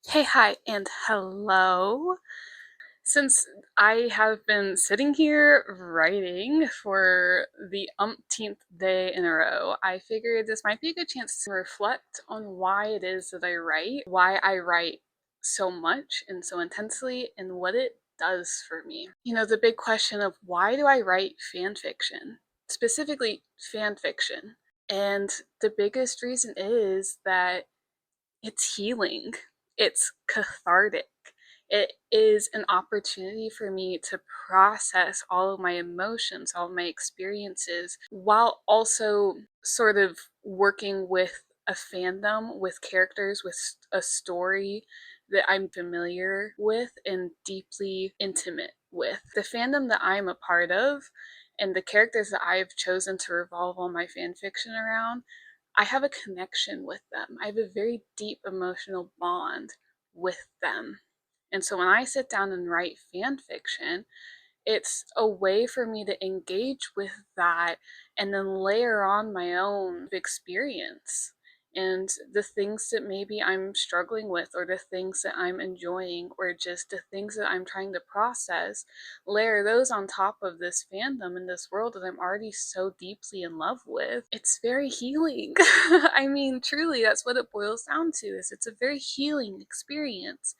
Hey, hi, and hello. Since I have been sitting here writing for the umpteenth day in a row, I figured this might be a good chance to reflect on why it is that I write, why I write so much and so intensely, and what it does for me. The big question of why do I write fan fiction, specifically fan fiction? And the biggest reason is that it's healing. It's cathartic. It is an opportunity for me to process all of my emotions, all of my experiences, while also sort of working with a fandom, with characters, with a story that I'm familiar with and deeply intimate with. The fandom that I'm a part of and the characters that I've chosen to revolve all my fan fiction around, I have a connection with them. I have a very deep emotional bond with them. And so when I sit down and write fan fiction, it's a way for me to engage with that and then layer on my own experience and the things that maybe I'm struggling with, or the things that I'm enjoying, or just the things that I'm trying to process, layer those on top of this fandom and this world that I'm already so deeply in love with. It's very healing. I mean, truly, that's what it boils down to. Is it's a very healing experience.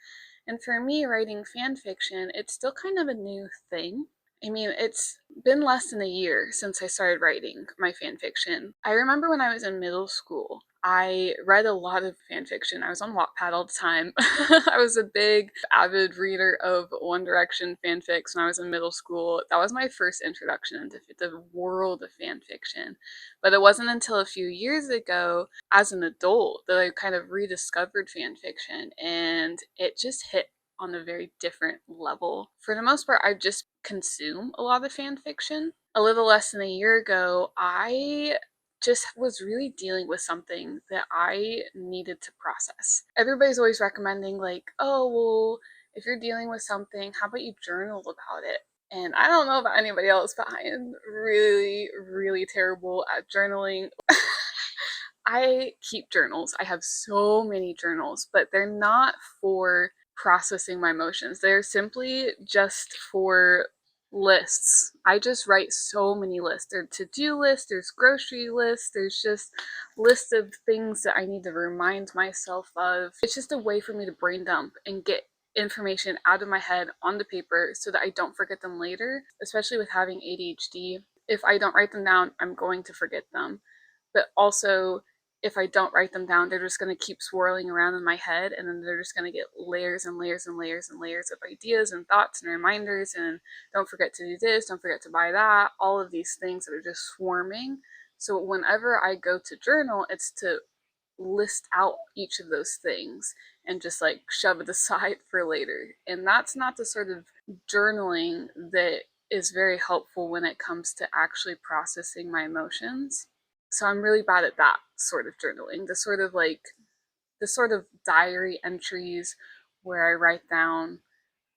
And for me, writing fan fiction, it's still kind of a new thing. I mean, it's been less than a year since I started writing my fan fiction. I remember when I was in middle school, I read a lot of fan fiction. I was on Wattpad all the time. I was a big, avid reader of One Direction fanfics when I was in middle school. That was my first introduction into the world of fan fiction. But it wasn't until a few years ago, as an adult, that I kind of rediscovered fan fiction, and it just hit on a very different level. For the most part, I just consume a lot of fan fiction. A little less than a year ago, I just was really dealing with something that I needed to process. Everybody's always recommending, like, oh, well, if you're dealing with something, how about you journal about it? And I don't know about anybody else, but I am really, really terrible at journaling. I keep journals. I have so many journals, but they're not for processing my emotions. They're simply just for lists. I just write so many lists. There's to-do lists, there's grocery lists, there's just lists of things that I need to remind myself of. It's just a way for me to brain dump and get information out of my head onto paper so that I don't forget them later, especially with having ADHD. If I don't write them down, I'm going to forget them. But also, if I don't write them down, they're just going to keep swirling around in my head, and then they're just going to get layers and layers and layers and layers of ideas and thoughts and reminders, and don't forget to do this, don't forget to buy that, all of these things that are just swarming. So whenever I go to journal, it's to list out each of those things and just like shove it aside for later. And that's not the sort of journaling that is very helpful when it comes to actually processing my emotions. So I'm really bad at that sort of journaling, the sort of diary entries where I write down,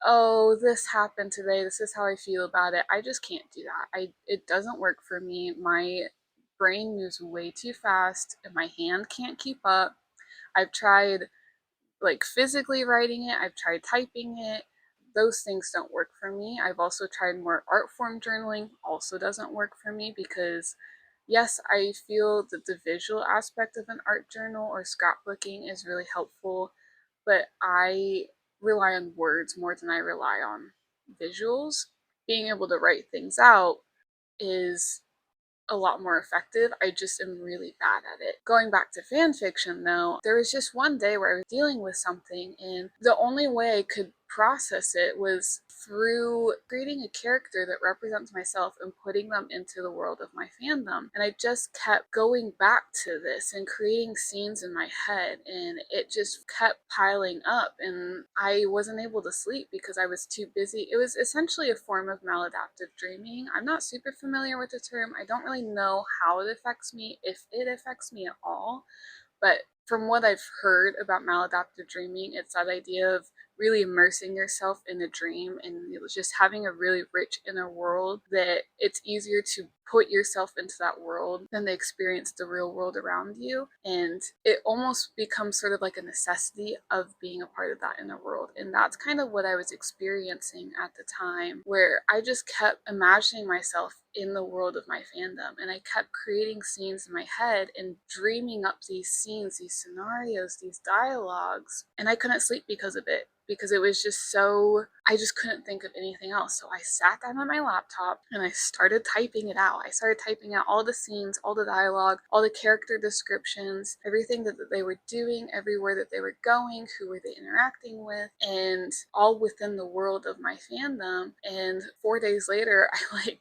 oh, this happened today, this is how I feel about it. I just can't do that. It doesn't work for me. My brain moves way too fast and my hand can't keep up. I've tried like physically writing it, I've tried typing it. Those things don't work for me. I've also tried more art form journaling, also doesn't work for me because yes, I feel that the visual aspect of an art journal or scrapbooking is really helpful, but I rely on words more than I rely on visuals. Being able to write things out is a lot more effective. I just am really bad at it. Going back to fan fiction though, there was just one day where I was dealing with something, and the only way I could process it was through creating a character that represents myself and putting them into the world of my fandom. And I just kept going back to this and creating scenes in my head, and it just kept piling up, and I wasn't able to sleep because I was too busy. It was essentially a form of maladaptive dreaming. I'm not super familiar with the term. I don't really know how it affects me, if it affects me at all. But from what I've heard about maladaptive dreaming, it's that idea of really immersing yourself in a dream and just having a really rich inner world that it's easier to put yourself into that world, then they experience the real world around you. And it almost becomes sort of like a necessity of being a part of that inner world. And that's kind of what I was experiencing at the time, where I just kept imagining myself in the world of my fandom. And I kept creating scenes in my head and dreaming up these scenes, these scenarios, these dialogues. And I couldn't sleep because of it, because it was just so, I just couldn't think of anything else. So I sat down on my laptop and I started typing it out. I started typing out all the scenes, all the dialogue, all the character descriptions, everything that they were doing, everywhere that they were going, who were they interacting with, and all within the world of my fandom. And 4 days later, I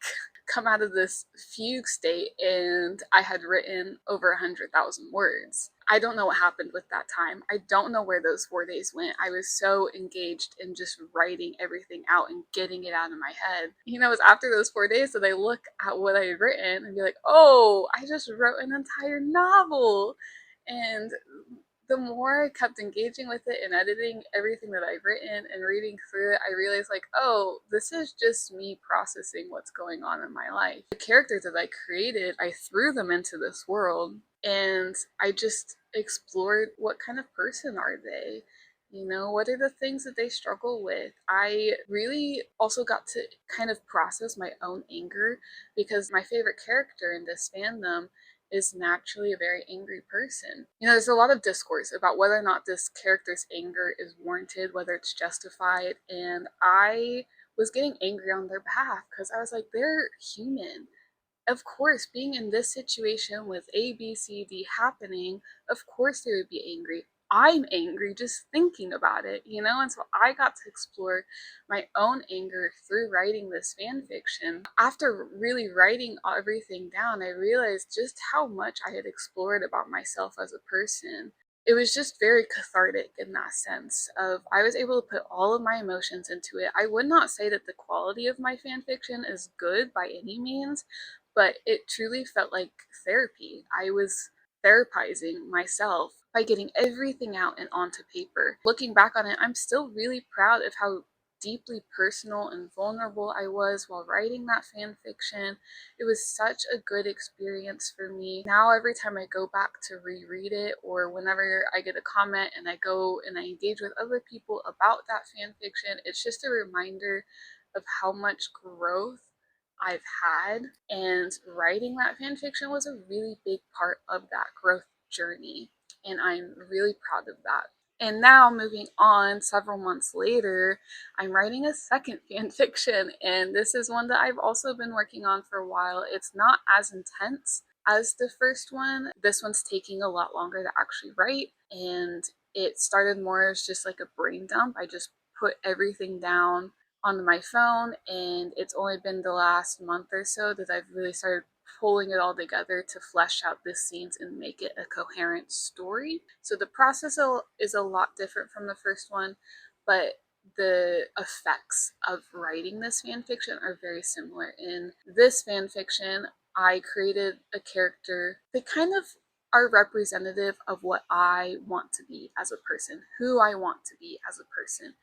come out of this fugue state and I had written over 100,000 words. I don't know what happened with that time. I don't know where those 4 days went. I was so engaged in just writing everything out and getting it out of my head. You know, it was after those 4 days that I look at what I had written and be like, oh, I just wrote an entire novel. And the more I kept engaging with it and editing everything that I've written and reading through it, I realized, like, oh, this is just me processing what's going on in my life. The characters that I created, I threw them into this world and I just explored what kind of person are they? You know, what are the things that they struggle with? I really also got to kind of process my own anger, because my favorite character in this fandom is naturally a very angry person. You know, there's a lot of discourse about whether or not this character's anger is warranted, whether it's justified, and I was getting angry on their behalf because I was like, they're human. Of course, being in this situation with A, B, C, D happening, of course they would be angry. I'm angry just thinking about it, you know? And so I got to explore my own anger through writing this fan fiction. After really writing everything down, I realized just how much I had explored about myself as a person. It was just very cathartic in that sense of I was able to put all of my emotions into it. I would not say that the quality of my fan fiction is good by any means, but it truly felt like therapy. I was therapizing myself by getting everything out and onto paper. Looking back on it, I'm still really proud of how deeply personal and vulnerable I was while writing that fan fiction. It was such a good experience for me. Now, every time I go back to reread it, or whenever I get a comment and I go and I engage with other people about that fan fiction, it's just a reminder of how much growth I've had, and writing that fan fiction was a really big part of that growth journey, and I'm really proud of that. And now, moving on, several months later, I'm writing a second fan fiction, and this is one that I've also been working on for a while. It's not as intense as the first one. This one's taking a lot longer to actually write, and it started more as just like a brain dump. I just put everything down on my phone, and it's only been the last month or so that I've really started pulling it all together to flesh out the scenes and make it a coherent story. So the process is a lot different from the first one, but the effects of writing this fan fiction are very similar. In this fan fiction, I created a character that kind of are representative of what I want to be as a person, who I want to be as a person.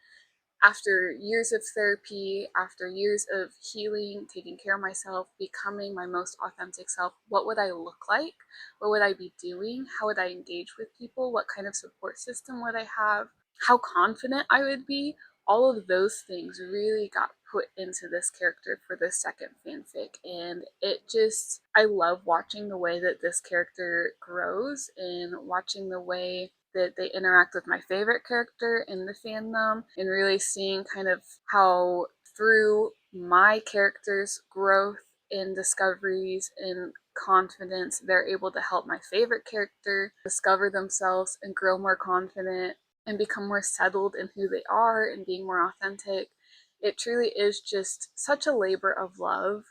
After years of therapy, after years of healing, taking care of myself, becoming my most authentic self, what would I look like? What would I be doing? How would I engage with people? What kind of support system would I have? How confident I would be? All of those things really got put into this character for the second fanfic. And it just, I love watching the way that this character grows and watching the way that they interact with my favorite character in the fandom, and really seeing kind of how through my character's growth and discoveries and confidence, they're able to help my favorite character discover themselves and grow more confident and become more settled in who they are and being more authentic. It truly is just such a labor of love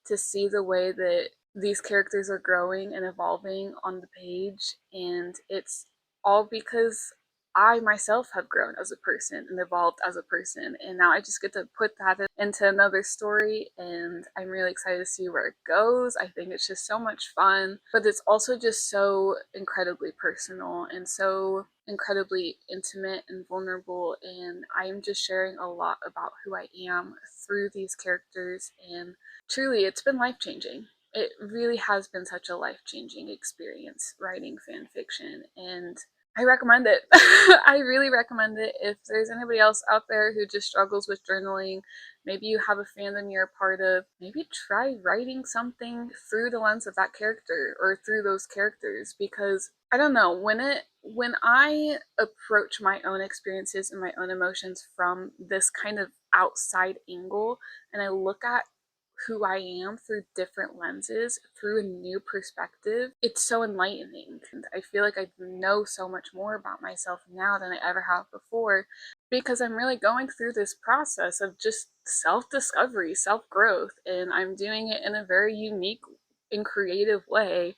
to see the way that these characters are growing and evolving on the page, and it's all because I myself have grown as a person and evolved as a person, and now I just get to put that into another story, and I'm really excited to see where it goes. I think it's just so much fun, but it's also just so incredibly personal and so incredibly intimate and vulnerable, and I'm just sharing a lot about who I am through these characters, and truly it's been life-changing. It really has been such a life-changing experience writing fan fiction, and I recommend it. I really recommend it. If there's anybody else out there who just struggles with journaling, maybe you have a fandom you're a part of, maybe try writing something through the lens of that character or through those characters, because I don't know, when I approach my own experiences and my own emotions from this kind of outside angle, and I look at who I am through different lenses, through a new perspective, it's so enlightening. And I feel like I know so much more about myself now than I ever have before, because I'm really going through this process of just self discovery, self growth, and I'm doing it in a very unique and creative way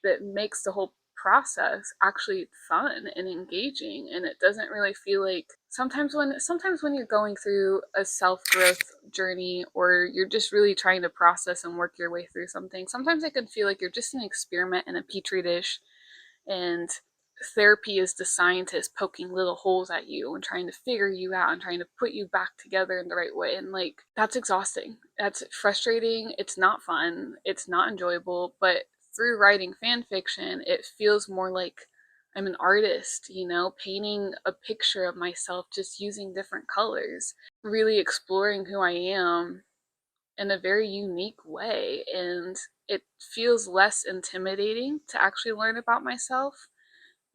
that makes the whole process actually fun and engaging, and it doesn't really feel like sometimes when you're going through a self-growth journey, or you're just really trying to process and work your way through something, sometimes it can feel like you're just an experiment in a petri dish, and therapy is the scientist poking little holes at you and trying to figure you out and trying to put you back together in the right way. And like, that's exhausting. That's frustrating. It's not fun. It's not enjoyable. But through writing fan fiction, it feels more like I'm an artist, painting a picture of myself just using different colors, really exploring who I am in a very unique way. And it feels less intimidating to actually learn about myself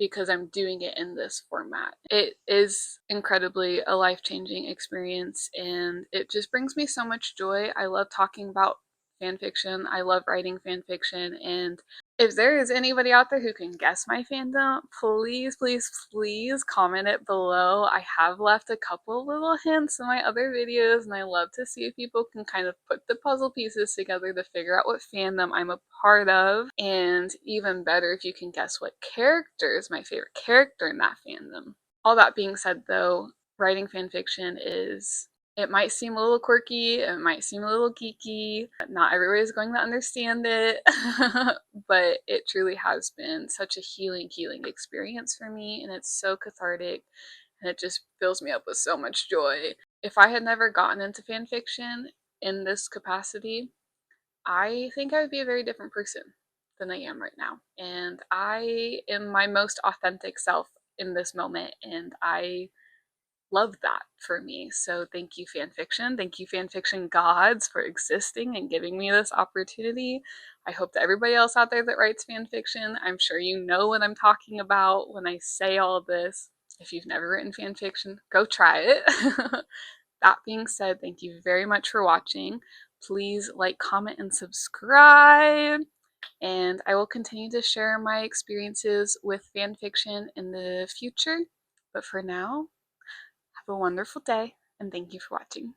because I'm doing it in this format. It is incredibly a life changing experience, and it just brings me so much joy. I love talking about fan fiction, I love writing fan fiction, and if there is anybody out there who can guess my fandom, please, please, please comment it below. I have left a couple little hints in my other videos, and I love to see if people can kind of put the puzzle pieces together to figure out what fandom I'm a part of. And even better if you can guess what character is my favorite character in that fandom. All that being said, though, writing fan fiction is, it might seem a little quirky, it might seem a little geeky, not everybody is going to understand it, but it truly has been such a healing experience for me, and it's so cathartic, and it just fills me up with so much joy. If I had never gotten into fan fiction in this capacity, I think I would be a very different person than I am right now. And I am my most authentic self in this moment, and I love that for me. So thank you, fan fiction. Thank you, fan fiction gods, for existing and giving me this opportunity. I hope that everybody else out there that writes fan fiction, I'm sure you know what I'm talking about when I say all this. If you've never written fan fiction, go try it. That being said, thank you very much for watching. Please like, comment, and subscribe. And I will continue to share my experiences with fan fiction in the future. But for now, have a wonderful day, and thank you for watching.